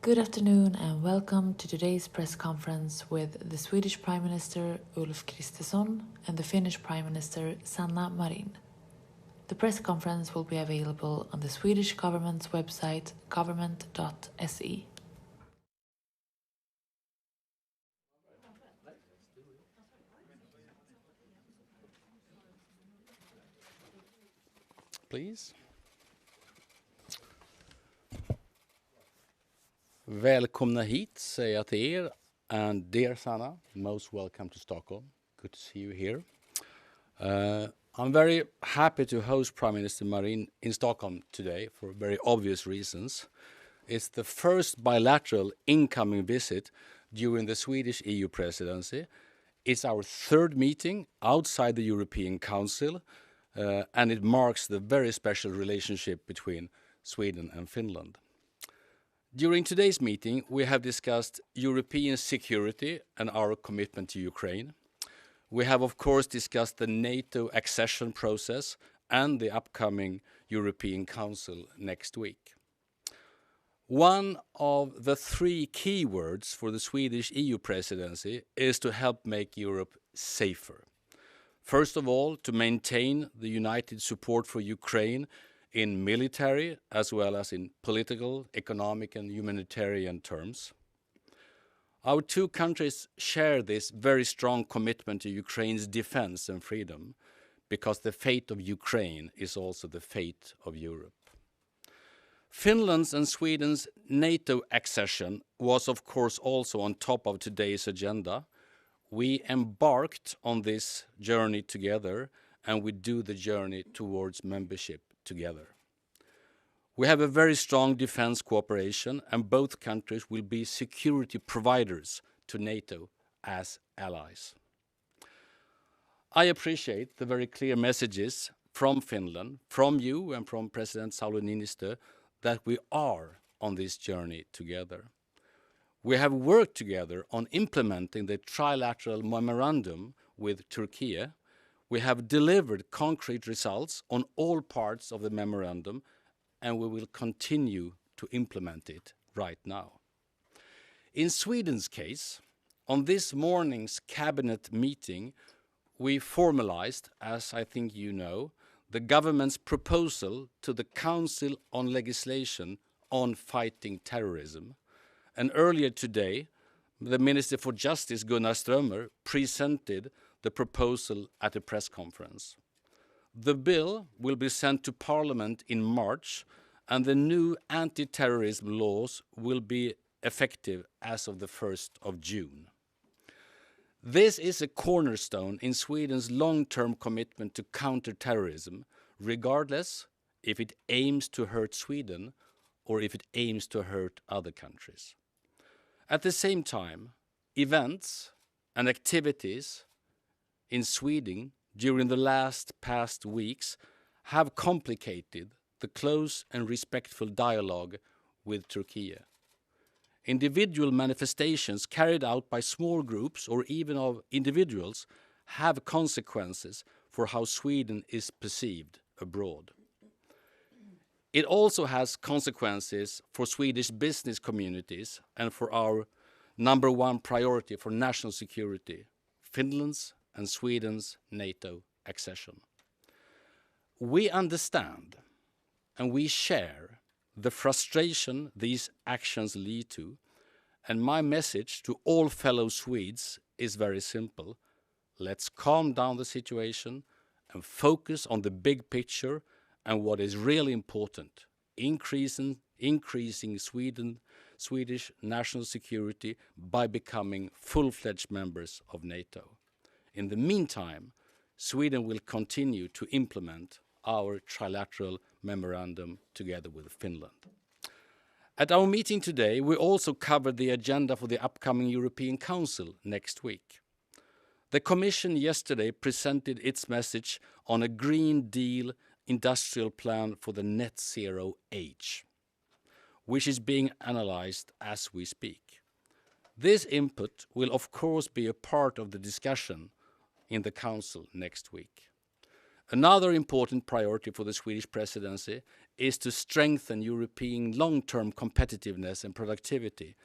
Good afternoon and welcome to today's press conference with the Swedish Prime Minister Ulf Kristersson and the Finnish Prime Minister Sanna Marin. The press conference will be available on the Swedish government's website government.se. Please. Välkomna hit säger jag till er, and dear Sanna, most welcome to Stockholm. Good to see you here. I'm very happy to host Prime Minister Marin in Stockholm today for very obvious reasons. It's the first bilateral incoming visit during the Swedish EU presidency. It's our third meeting outside the European Council, and it marks the very special relationship between Sweden and Finland. During today's meeting, we have discussed European security and our commitment to Ukraine. We have, of course, discussed the NATO accession process and the upcoming European Council next week. One of the three key words for the Swedish EU presidency is to help make Europe safer. First of all, to maintain the united support for Ukraine in military as well as in political, economic and humanitarian terms. Our two countries share this very strong commitment to Ukraine's defense and freedom, because the fate of Ukraine is also the fate of Europe. Finland's and Sweden's NATO accession was of course also on top of today's agenda. We embarked on this journey together, and we do the journey towards membership together. We have a very strong defense cooperation, and both countries will be security providers to NATO as allies. I appreciate the very clear messages from Finland, from you and from President Sauli Niinistö, that we are on this journey together. We have worked together on implementing the trilateral memorandum with Turkey. We have delivered concrete results on all parts of the memorandum, and we will continue to implement it right now. In Sweden's case, on this morning's cabinet meeting, we formalized, as I think you know, the government's proposal to the Council on legislation on fighting terrorism. And earlier today, the Minister for Justice, Gunnar Strömmer, presented the proposal at a press conference. The bill will be sent to Parliament in March, and the new anti-terrorism laws will be effective as of the 1st of June. This is a cornerstone in Sweden's long-term commitment to counter-terrorism, regardless if it aims to hurt Sweden or if it aims to hurt other countries. At the same time, events and activities in Sweden during the past weeks have complicated the close and respectful dialogue with Turkey. Individual manifestations carried out by small groups or even of individuals have consequences for how Sweden is perceived abroad. It also has consequences for Swedish business communities and for our number one priority for national security, Finland's and Sweden's NATO accession. We understand and we share the frustration these actions lead to, and my message to all fellow Swedes is very simple. Let's calm down the situation and focus on the big picture and what is really important, increasing Swedish national security by becoming full-fledged members of NATO. In the meantime, Sweden will continue to implement our trilateral memorandum together with Finland. At our meeting today, we also covered the agenda for the upcoming European Council next week. The Commission yesterday presented its message on a Green Deal industrial plan for the net zero age, which is being analyzed as we speak. This input will of course be a part of the discussion in the Council next week. Another important priority for the Swedish presidency is to strengthen European long-term competitiveness and productivity.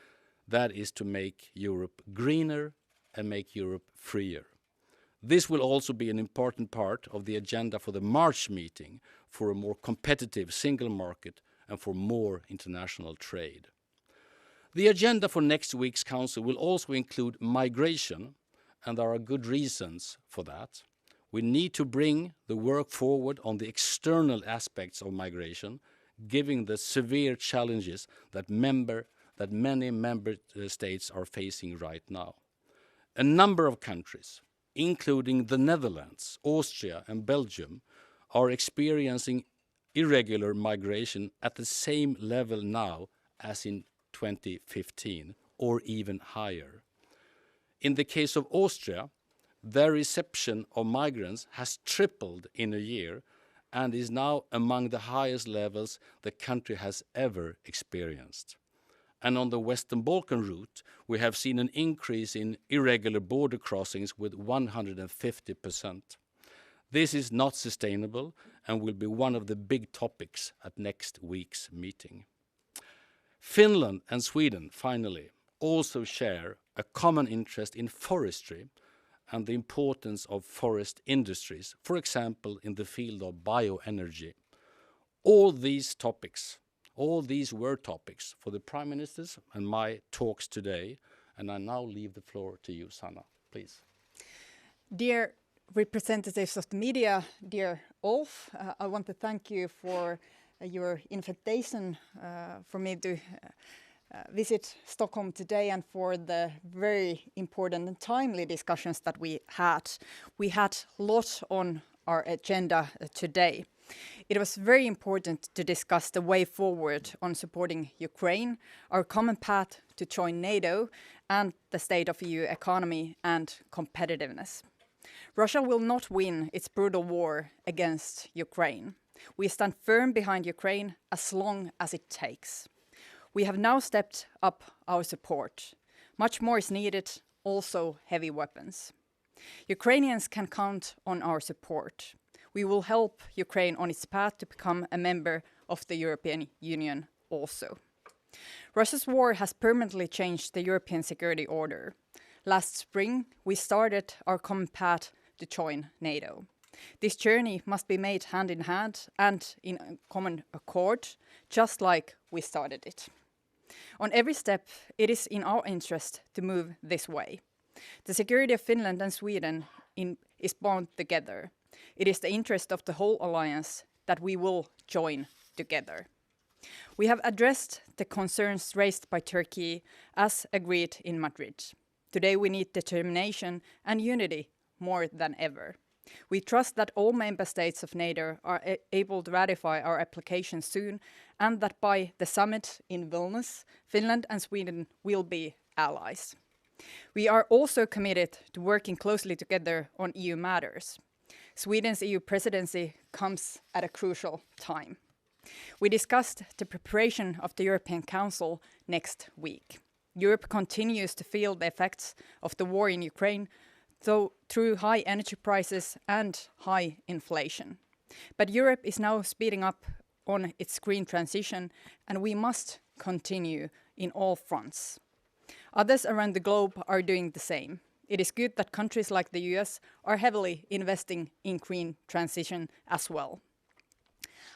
That is to make Europe greener and make Europe freer. This will also be an important part of the agenda for the March meeting for a more competitive single market and for more international trade. The agenda for next week's Council will also include migration, and there are good reasons for that. We need to bring the work forward on the external aspects of migration, given the severe challenges that many member states are facing right now. A number of countries, including the Netherlands, Austria and Belgium, are experiencing irregular migration at the same level now as in 2015, or even higher. In the case of Austria, their reception of migrants has tripled in a year and is now among the highest levels the country has ever experienced. And on the Western Balkan route, we have seen an increase in irregular border crossings with 150%. This is not sustainable and will be one of the big topics at next week's meeting. Finland and Sweden, finally, also share a common interest in forestry and the importance of forest industries, for example, in the field of bioenergy. All these were topics for the Prime Ministers and my talks today, and I now leave the floor to you, Sanna, please. Dear representatives of the media, dear Ulf, I want to thank you for your invitation for me to visit Stockholm today and for the very important and timely discussions that we had. We had a lot on our agenda today. It was very important to discuss the way forward on supporting Ukraine, our common path to join NATO, and the state of EU economy and competitiveness. Russia will not win its brutal war against Ukraine. We stand firm behind Ukraine as long as it takes. We have now stepped up our support. Much more is needed, also heavy weapons. Ukrainians can count on our support. We will help Ukraine on its path to become a member of the European Union also. Russia's war has permanently changed the European security order. Last spring, we started our common path to join NATO. This journey must be made hand in hand and in common accord, just like we started it. On every step, it is in our interest to move this way. The security of Finland and Sweden is bound together. It is the interest of the whole alliance that we will join together. We have addressed the concerns raised by Turkey as agreed in Madrid. Today we need determination and unity more than ever. We trust that all member states of NATO are able to ratify our application soon and that by the summit in Vilnius, Finland and Sweden will be allies. We are also committed to working closely together on EU matters. Sweden's EU presidency comes at a crucial time. We discussed the preparation of the European Council next week. Europe continues to feel the effects of the war in Ukraine through high energy prices and high inflation. But Europe is now speeding up on its green transition, and we must continue in all fronts. Others around the globe are doing the same. It is good that countries like the US are heavily investing in green transition as well.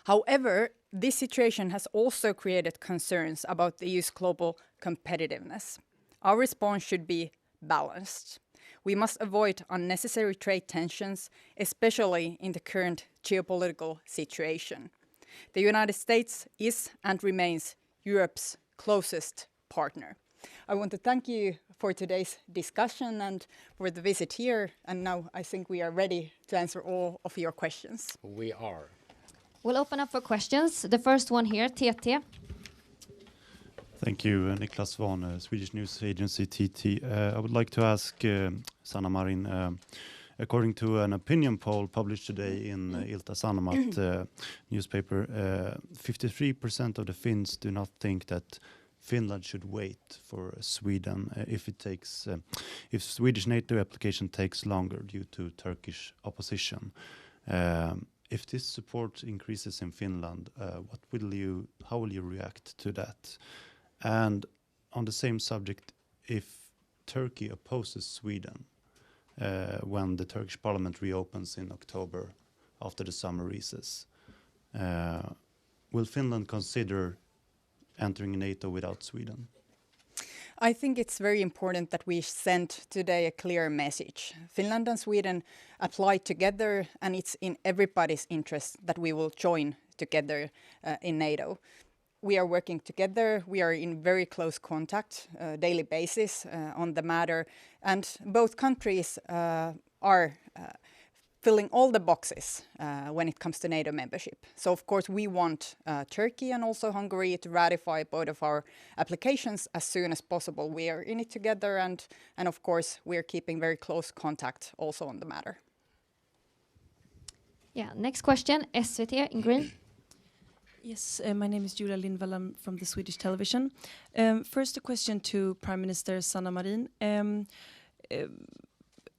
However, this situation has also created concerns about the EU's global competitiveness. Our response should be balanced. We must avoid unnecessary trade tensions, especially in the current geopolitical situation. The United States is and remains Europe's closest partner. I want to thank you for today's discussion and for the visit here. And now I think we are ready to answer all of your questions. We are. We'll open up for questions. The first one here, TT. Thank you, Niklas Svahn, Swedish news agency TT. I would like to ask Sanna Marin, according to an opinion poll published today in Ilta Sanomat newspaper, 53% of the Finns do not think that Finland should wait for Sweden if Swedish NATO application takes longer due to Turkish opposition. If this support increases in Finland, how will you react to that? And on the same subject, if Turkey opposes Sweden when the Turkish parliament reopens in October after the summer recess, will Finland consider entering NATO without Sweden? I think it's very important that we send today a clear message. Finland and Sweden apply together, and it's in everybody's interest that we will join together in NATO. We are working together. We are in very close contact, daily basis on the matter, and both countries are filling all the boxes when it comes to NATO membership. So of course we want Turkey and also Hungary to ratify both of our applications as soon as possible. We are in it together, and of course we are keeping very close contact also on the matter. Yeah, next question, SVT in green. Yes, my name is Julia Lindvall. I'm from the Swedish television. First, a question to Prime Minister Sanna Marin.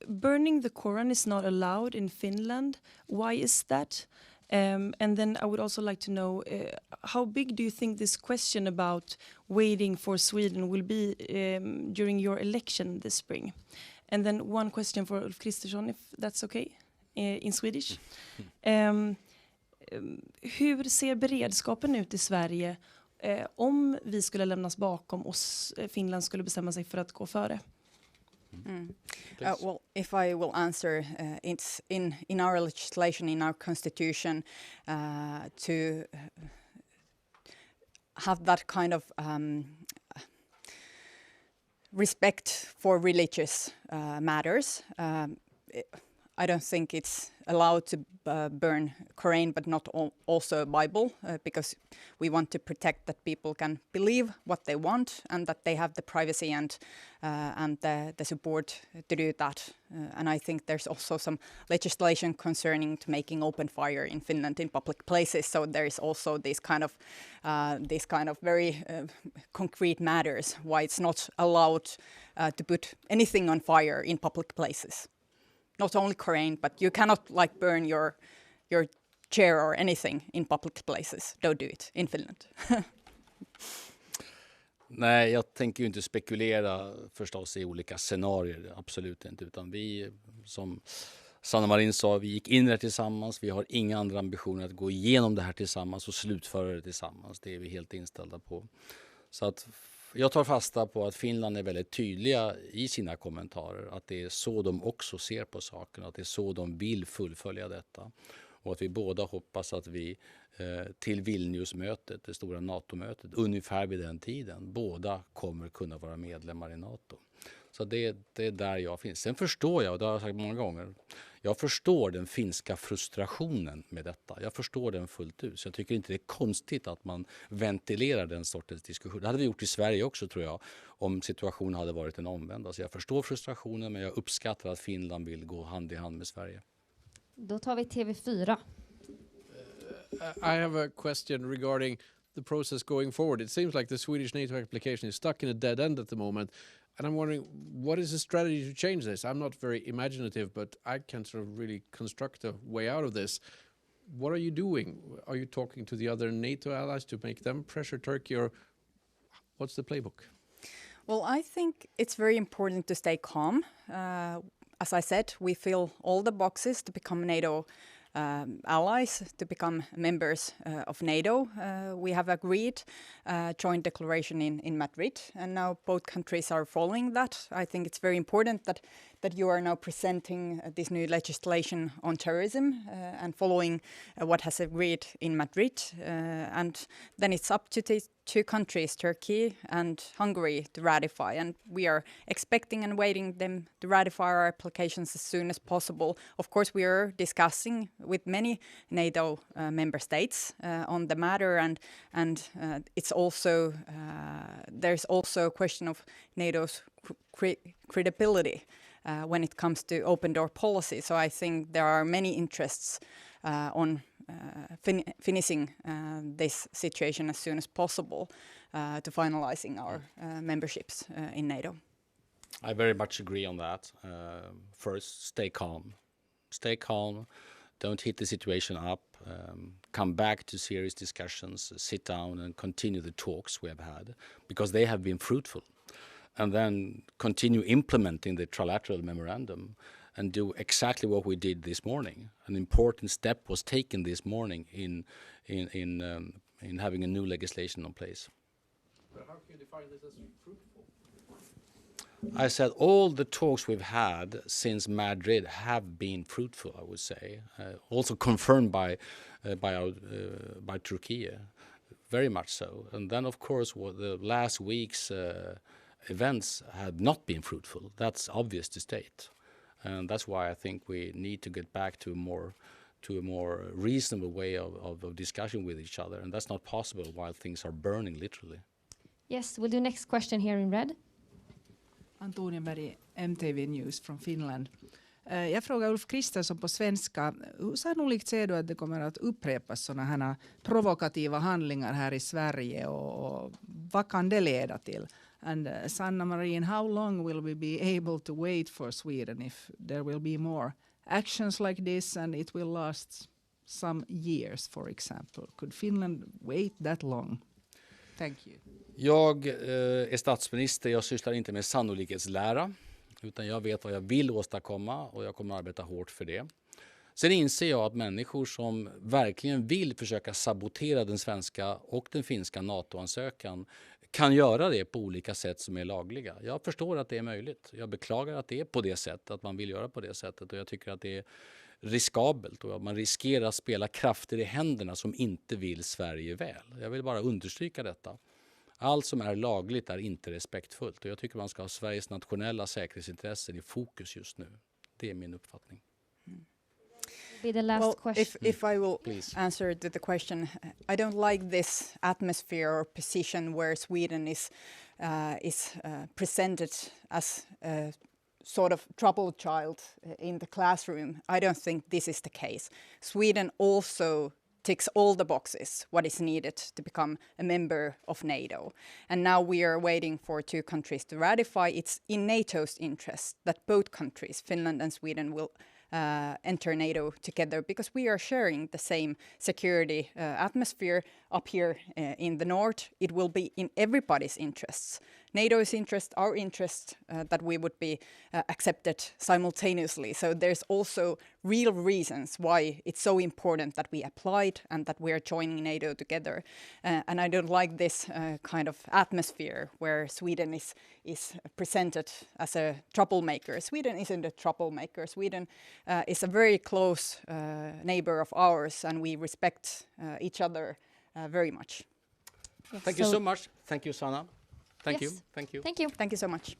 Burning the Quran is not allowed in Finland. Why is that? And then I would also like to know, how big do you think this question about waiting for Sweden will be during your election this spring? And then one question for Ulf Kristersson, if that's okay, in Swedish. Hur ser beredskapen ut i Sverige om vi skulle lämnas bakom och Finland skulle bestämma sig för att gå före? Well, if I will answer, it's in our legislation, in our constitution, to have that kind of respect for religious matters. I don't think it's allowed to burn Quran, but not also Bible, because we want to protect that people can believe what they want and that they have the privacy and the support to do that. And I think there's also some legislation concerning to making open fire in Finland in public places. So there is also these kind of very concrete matters why it's not allowed to put anything on fire in public places. Not only Quran, but you cannot like burn your chair or anything in public places. Don't do it in Finland. Nej, jag tänker ju inte spekulera förstås i olika scenarier, absolut inte. Utan vi, som Sanna Marin sa, vi gick in där tillsammans. Vi har inga andra ambitioner att gå igenom det här tillsammans och slutföra det tillsammans. Det är vi helt inställda på. Så att jag tar fasta på att Finland är väldigt tydliga i sina kommentarer. Att det är så de också ser på saken. Att det är så de vill fullfölja detta. Och att vi båda hoppas att vi till Vilniusmötet, det stora NATO-mötet, ungefär vid den tiden, båda kommer kunna vara medlemmar i NATO. Så det är där jag finns. Sen förstår jag, och det har jag sagt många gånger, jag förstår den finska frustrationen med detta. Jag förstår den fullt ut. Så jag tycker inte det är konstigt att man ventilerar den sortens diskussion. Det hade vi gjort i Sverige också, tror jag, om situationen hade varit den omvända. Så jag förstår frustrationen, men jag uppskattar att Finland vill gå hand i hand med Sverige. Då tar vi TV4. I have a question regarding the process going forward. It seems like the Swedish NATO application is stuck in a dead end at the moment. And I'm wondering, what is the strategy to change this? I'm not very imaginative, but I can't sort of really construct a way out of this. What are you doing? Are you talking to the other NATO allies to make them pressure Turkey, or what's the playbook? Well, I think it's very important to stay calm. As I said, we fill all the boxes to become NATO allies, to become members of NATO. We have agreed joint declaration in Madrid, and now both countries are following that. I think it's very important that you are now presenting this new legislation on terrorism and following what has agreed in Madrid. And then it's up to the two countries, Turkey and Hungary, to ratify. And we are expecting and waiting them to ratify our applications as soon as possible. Of course, we are discussing with many NATO member states on the matter, and it's also there's also a question of NATO's credibility when it comes to open door policy. So I think there are many interests on finishing this situation as soon as possible to finalizing our memberships in NATO. I very much agree on that. First, stay calm. Stay calm. don't hit the situation up, come back to serious discussions, sit down and continue the talks we have had, because they have been fruitful, and then continue implementing the trilateral memorandum and do exactly what we did this morning. An important step was taken this morning in having a new legislation in place. But how can you define this as fruitful? I said all the talks we've had since Madrid have been fruitful, I would say. Also confirmed by Turkey, very much so. And then, of course, the last week's events have not been fruitful. That's obvious to state. And that's why I think we need to get back to a more reasonable way of discussion with each other. And that's not possible while things are burning, literally. Yes, we'll do next question here in red. Antonia Berg, MTV News från Finland. Jag frågar Ulf Kristersson på svenska. Hur sannolikt ser du att det kommer att upprepas sådana här provokativa handlingar här i Sverige och vad kan det leda till? And Sanna Marin, how long will we be able to wait for Sweden if there will be more actions like this and it will last some years, for example? Could Finland wait that long? Thank you. Jag är statsminister, jag sysslar inte med sannolikhetslära, utan jag vet vad jag vill åstadkomma och jag kommer att arbeta hårt för det. Sen inser jag att människor som verkligen vill försöka sabotera den svenska och den finska NATO-ansökan kan göra det på olika sätt som är lagliga. Jag förstår att det är möjligt. Jag beklagar att det är på det sättet, att man vill göra på det sättet, och jag tycker att det är riskabelt och att man riskerar att spela krafter i händerna som inte vill Sverige väl. Jag vill bara understryka detta. Allt som är lagligt är inte respektfullt, och jag tycker man ska ha Sveriges nationella säkerhetsintressen i fokus just nu. Det är min uppfattning. Be the last question. If I will Please. answer to the question, I don't like this atmosphere or position where Sweden is presented as a sort of troubled child in the classroom. I don't think this is the case. Sweden also ticks all the boxes what is needed to become a member of NATO. And now we are waiting for 2 countries to ratify. It's in NATO's interest that both countries, Finland and Sweden, will enter NATO together, because we are sharing the same security atmosphere up here in the north. It will be in everybody's interests. NATO's interest, our interest, that we would be accepted simultaneously. So there's also real reasons why it's so important that we applied and that we are joining NATO together. And I don't like this kind of atmosphere where Sweden is presented as a troublemaker. Sweden isn't a troublemaker. Sweden is a very close neighbor of ours, and we respect each other very much. Thank you so much. Thank you, Sanna. Thank Yes. you. Thank you. Thank you. Thank you so much.